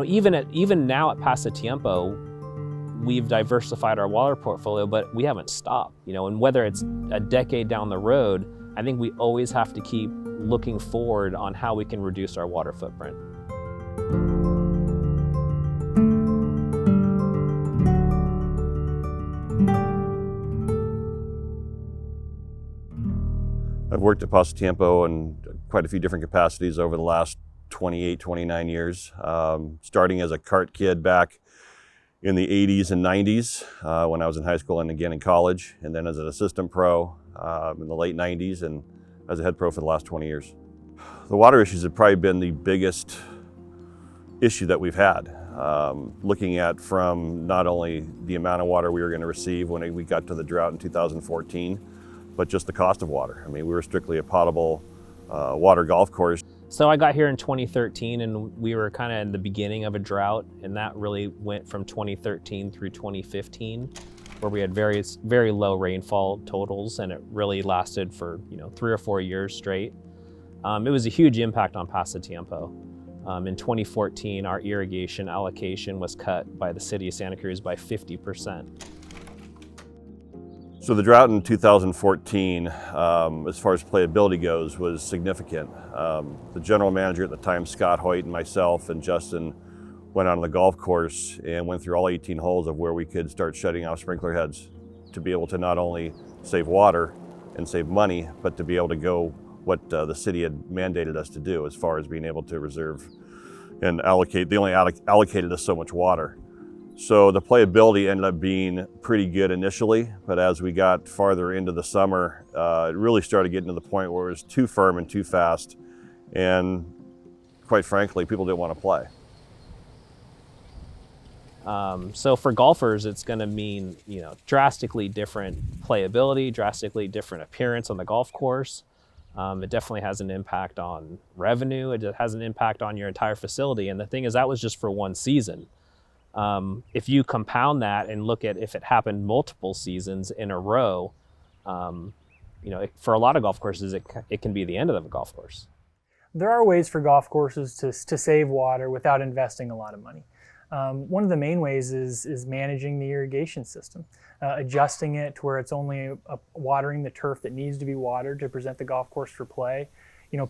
even now at Pasatiempo, we've diversified our water portfolio, but we haven't stopped. And whether it's a decade down the road, I think we always have to keep looking forward on how we can reduce our water footprint. I've worked at Pasatiempo in quite a few different capacities over the last 28, 29 years, starting as a cart kid back in the 80s and 90s when I was in high school and again in college, and then as an assistant pro in the late 90s and as a head pro for the last 20 years. The water issues have probably been the biggest issue that we've had, looking at from not only the amount of water we were going to receive when we got to the drought in 2014, but just the cost of water. I mean, we were strictly a potable water golf course. So I got here in 2013 and we were kind of in the beginning of a drought, and that really went from 2013 through 2015, where we had very low rainfall totals, and it really lasted for 3 or 4 years straight. It was a huge impact on Pasatiempo. In 2014, our irrigation allocation was cut by the city of Santa Cruz by 50%. So the drought in 2014, as far as playability goes, was significant. The general manager at the time, Scott Hoyt, and myself and Justin went out on the golf course and went through all 18 holes of where we could start shutting off sprinkler heads to be able to not only save water and save money, but to be able to go what the city had mandated us to do as far as being able to reserve and allocate. They only allocated us so much water. So the playability ended up being pretty good initially, but as we got farther into the summer, it really started getting to the point where it was too firm and too fast, and quite frankly, people didn't want to play. So for golfers, it's going to mean drastically different playability, drastically different appearance on the golf course. It definitely has an impact on revenue. It has an impact on your entire facility. And the thing is, that was just for one season. If you compound that and look at if it happened multiple seasons in a row, for a lot of golf courses, it can be the end of the golf course. There are ways for golf courses to save water without investing a lot of money. One of the main ways is managing the irrigation system, adjusting it to where it's only watering the turf that needs to be watered to present the golf course for play.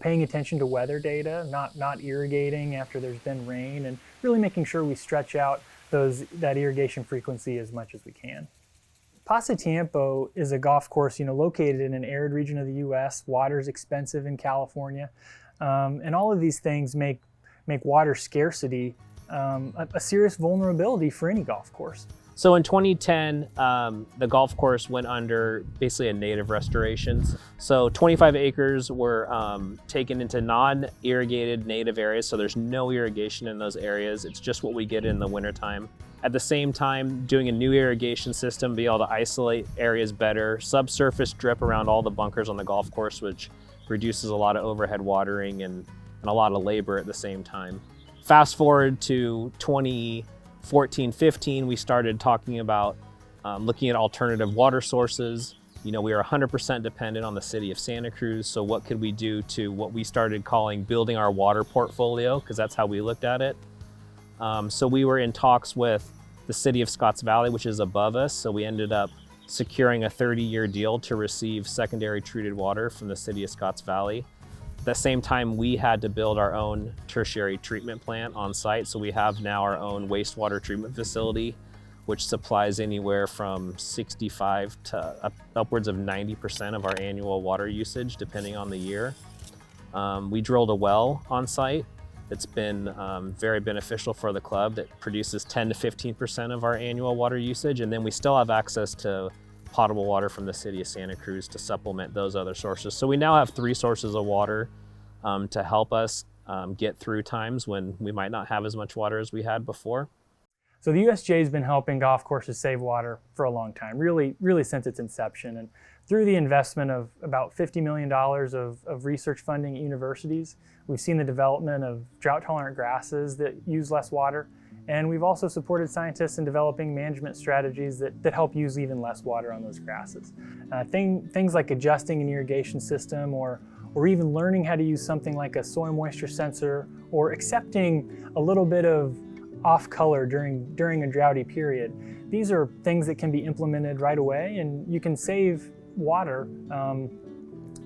Paying attention to weather data, not irrigating after there's been rain, and really making sure we stretch out that irrigation frequency as much as we can. Pasatiempo is a golf course, located in an arid region of the U.S. Water's expensive in California, and all of these things make water scarcity a serious vulnerability for any golf course. So in 2010, the golf course went under basically a native restoration. So 25 acres were taken into non-irrigated native areas, so there's no irrigation in those areas. It's just what we get in the wintertime. At the same time, doing a new irrigation system, be able to isolate areas better, subsurface drip around all the bunkers on the golf course, which reduces a lot of overhead watering and a lot of labor at the same time. Fast forward to 2014-15, we started talking about looking at alternative water sources. We are 100% dependent on the city of Santa Cruz, so what could we do to what we started calling building our water portfolio, because that's how we looked at it. So we were in talks with the city of Scotts Valley, which is above us, so we ended up securing a 30-year deal to receive secondary treated water from the city of Scotts Valley. At the same time, we had to build our own tertiary treatment plant on site, so we have now our own wastewater treatment facility, which supplies anywhere from 65 to upwards of 90% of our annual water usage, depending on the year. We drilled a well on site. It's been very beneficial for the club that produces 10 to 15% of our annual water usage, and then we still have access to potable water from the city of Santa Cruz to supplement those other sources. So we now have 3 sources of water to help us get through times when we might not have as much water as we had before. So the USGA has been helping golf courses save water for a long time, really since its inception. And through the investment of about $50 million of research funding at universities, we've seen the development of drought-tolerant grasses that use less water. And we've also supported scientists in developing management strategies that help use even less water on those grasses. Things like adjusting an irrigation system or even learning how to use something like a soil moisture sensor, or accepting a little bit of off color during a droughty period. These are things that can be implemented right away, and you can save water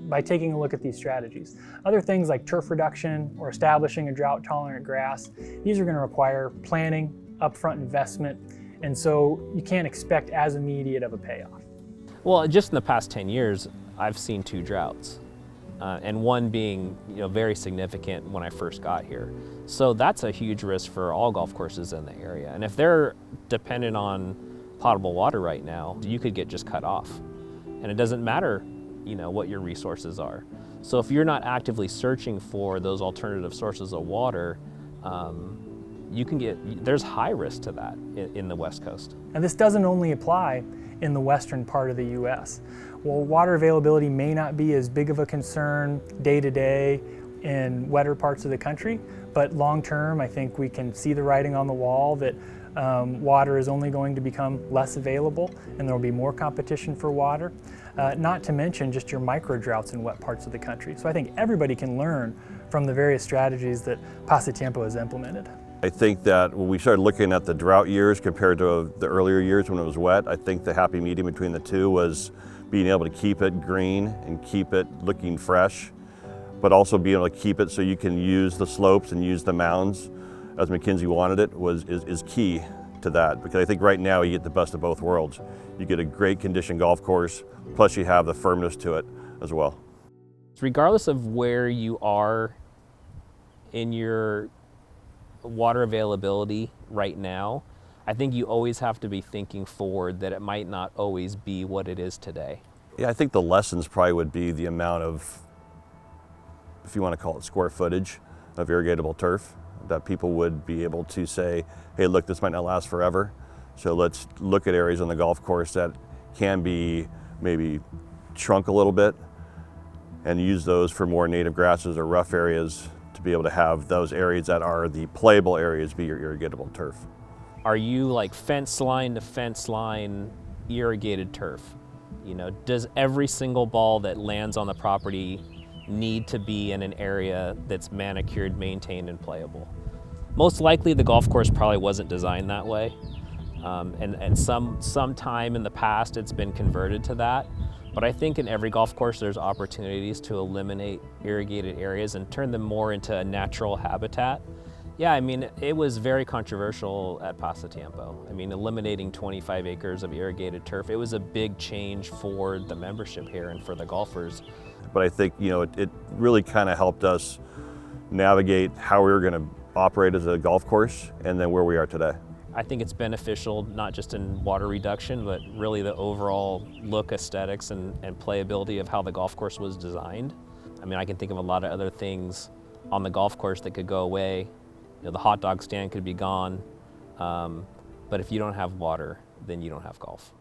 by taking a look at these strategies. Other things like turf reduction or establishing a drought-tolerant grass, these are going to require planning, upfront investment, and so you can't expect as immediate of a payoff. Well, just in the past 10 years, I've seen 2 droughts, and one being very significant when I first got here. So that's a huge risk for all golf courses in the area. And if they're dependent on potable water right now, you could get just cut off. And it doesn't matter what your resources are. So if you're not actively searching for those alternative sources of water, there's high risk to that in the West Coast. And this doesn't only apply in the western part of the US. While water availability may not be as big of a concern day to day in wetter parts of the country, but long term I think we can see the writing on the wall that water is only going to become less available and there will be more competition for water, not to mention just your micro droughts in wet parts of the country. So I think everybody can learn from the various strategies that Pasatiempo has implemented. I think that when we started looking at the drought years compared to the earlier years when it was wet, I think the happy medium between the two was being able to keep it green and keep it looking fresh, but also being able to keep it so you can use the slopes and use the mounds as McKinsey wanted it is key to that, because I think right now you get the best of both worlds. You get a great conditioned golf course, plus you have the firmness to it as well. Regardless of where you are in your water availability right now, I think you always have to be thinking forward that it might not always be what it is today. Yeah, I think the lessons probably would be the amount of, if you want to call it square footage, of irrigatable turf, that people would be able to say, hey, look, this might not last forever. So let's look at areas on the golf course that can be maybe shrunk a little bit and use those for more native grasses or rough areas to be able to have those areas that are the playable areas be your irrigatable turf. Are you like fence line to fence line irrigated turf? Does every single ball that lands on the property need to be in an area that's manicured, maintained, and playable? Most likely the golf course probably wasn't designed that way. And some time in the past it's been converted to that. But I think in every golf course there's opportunities to eliminate irrigated areas and turn them more into a natural habitat. Yeah, I mean, it was very controversial at Pasatiempo. I mean, eliminating 25 acres of irrigated turf, it was a big change for the membership here and for the golfers. But I think, it really kind of helped us navigate how we were going to operate as a golf course and then where we are today. I think it's beneficial not just in water reduction, but really the overall look, aesthetics, and playability of how the golf course was designed. I mean, I can think of a lot of other things on the golf course that could go away. The hot dog stand could be gone, but if you don't have water, then you don't have golf.